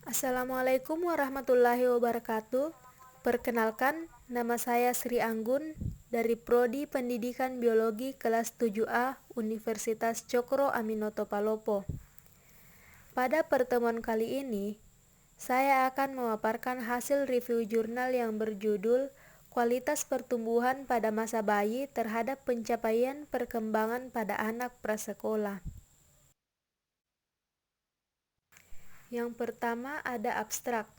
Assalamualaikum warahmatullahi wabarakatuh. Perkenalkan, nama saya Sri Anggun dari Prodi Pendidikan Biologi kelas 7A Universitas Cokro Aminoto Palopo. Pada pertemuan kali ini, saya akan memaparkan hasil review jurnal yang berjudul Kualitas Pertumbuhan pada Masa Bayi terhadap Pencapaian Perkembangan pada Anak Prasekolah. Yang pertama ada abstrak.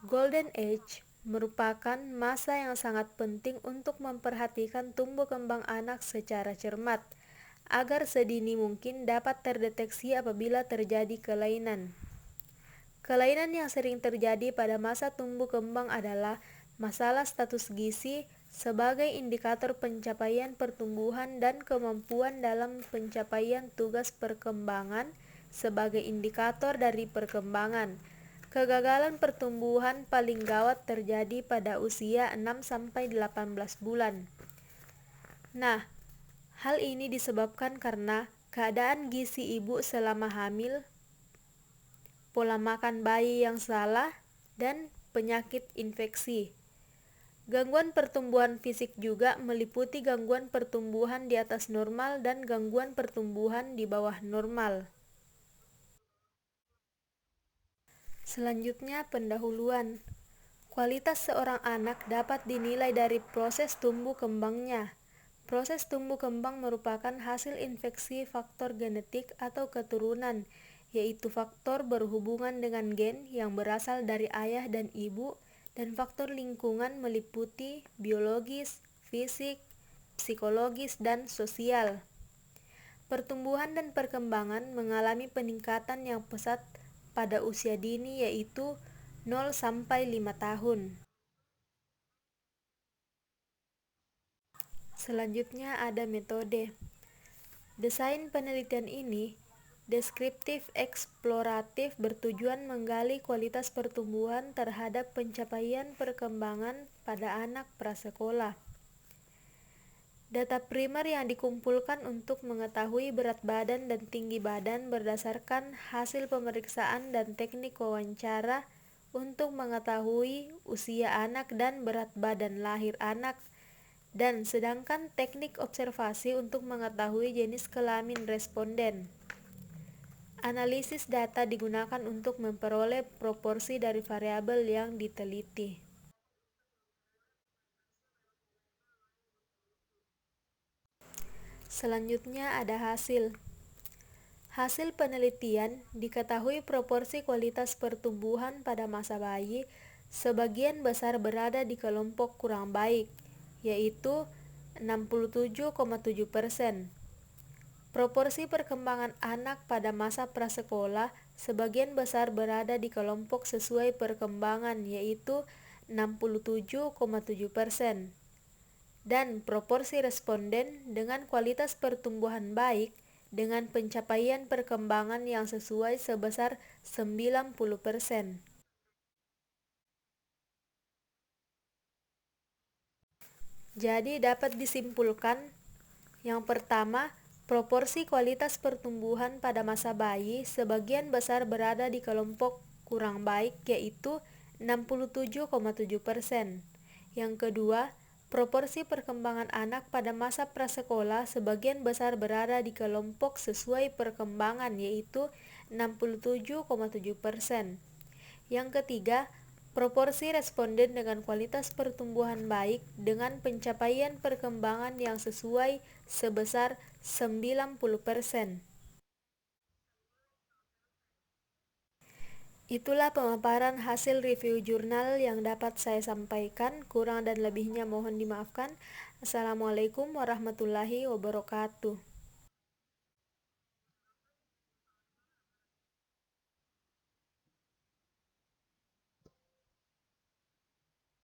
Golden Age merupakan masa yang sangat penting untuk memperhatikan tumbuh kembang anak secara cermat, agar sedini mungkin dapat terdeteksi apabila terjadi kelainan. Kelainan yang sering terjadi pada masa tumbuh kembang adalah masalah status gizi sebagai indikator pencapaian pertumbuhan dan kemampuan dalam pencapaian tugas perkembangan sebagai indikator dari perkembangan. Kegagalan pertumbuhan paling gawat terjadi pada usia 6-18 bulan. Nah, hal ini disebabkan karena keadaan gizi ibu selama hamil, pola makan bayi yang salah, dan penyakit infeksi. Gangguan pertumbuhan fisik juga meliputi gangguan pertumbuhan di atas normal dan gangguan pertumbuhan di bawah normal. Selanjutnya, pendahuluan. Kualitas seorang anak dapat dinilai dari proses tumbuh kembangnya. Proses tumbuh kembang merupakan hasil infeksi faktor genetik atau keturunan, yaitu faktor berhubungan dengan gen yang berasal dari ayah dan ibu, dan faktor lingkungan meliputi biologis, fisik, psikologis, dan sosial. Pertumbuhan dan perkembangan mengalami peningkatan yang pesat pada usia dini, yaitu 0-5 tahun. Selanjutnya ada metode. Desain penelitian ini deskriptif eksploratif bertujuan menggali kualitas pertumbuhan terhadap pencapaian perkembangan pada anak prasekolah. Data primer yang dikumpulkan untuk mengetahui berat badan dan tinggi badan berdasarkan hasil pemeriksaan dan teknik wawancara untuk mengetahui usia anak dan berat badan lahir anak, dan sedangkan teknik observasi untuk mengetahui jenis kelamin responden. Analisis data digunakan untuk memperoleh proporsi dari variabel yang diteliti. Selanjutnya ada hasil. Hasil penelitian diketahui proporsi kualitas pertumbuhan pada masa bayi sebagian besar berada di kelompok kurang baik, yaitu 67,7%. Proporsi perkembangan anak pada masa prasekolah sebagian besar berada di kelompok sesuai perkembangan, yaitu 67,7%. Dan proporsi responden dengan kualitas pertumbuhan baik dengan pencapaian perkembangan yang sesuai sebesar 90%. Jadi dapat disimpulkan, yang pertama, proporsi kualitas pertumbuhan pada masa bayi sebagian besar berada di kelompok kurang baik, yaitu 67,7%. Yang kedua, proporsi perkembangan anak pada masa prasekolah sebagian besar berada di kelompok sesuai perkembangan, yaitu 67,7%. Yang ketiga, proporsi responden dengan kualitas pertumbuhan baik dengan pencapaian perkembangan yang sesuai sebesar 90%. Itulah pemaparan hasil review jurnal yang dapat saya sampaikan. Kurang dan lebihnya mohon dimaafkan. Assalamualaikum warahmatullahi wabarakatuh.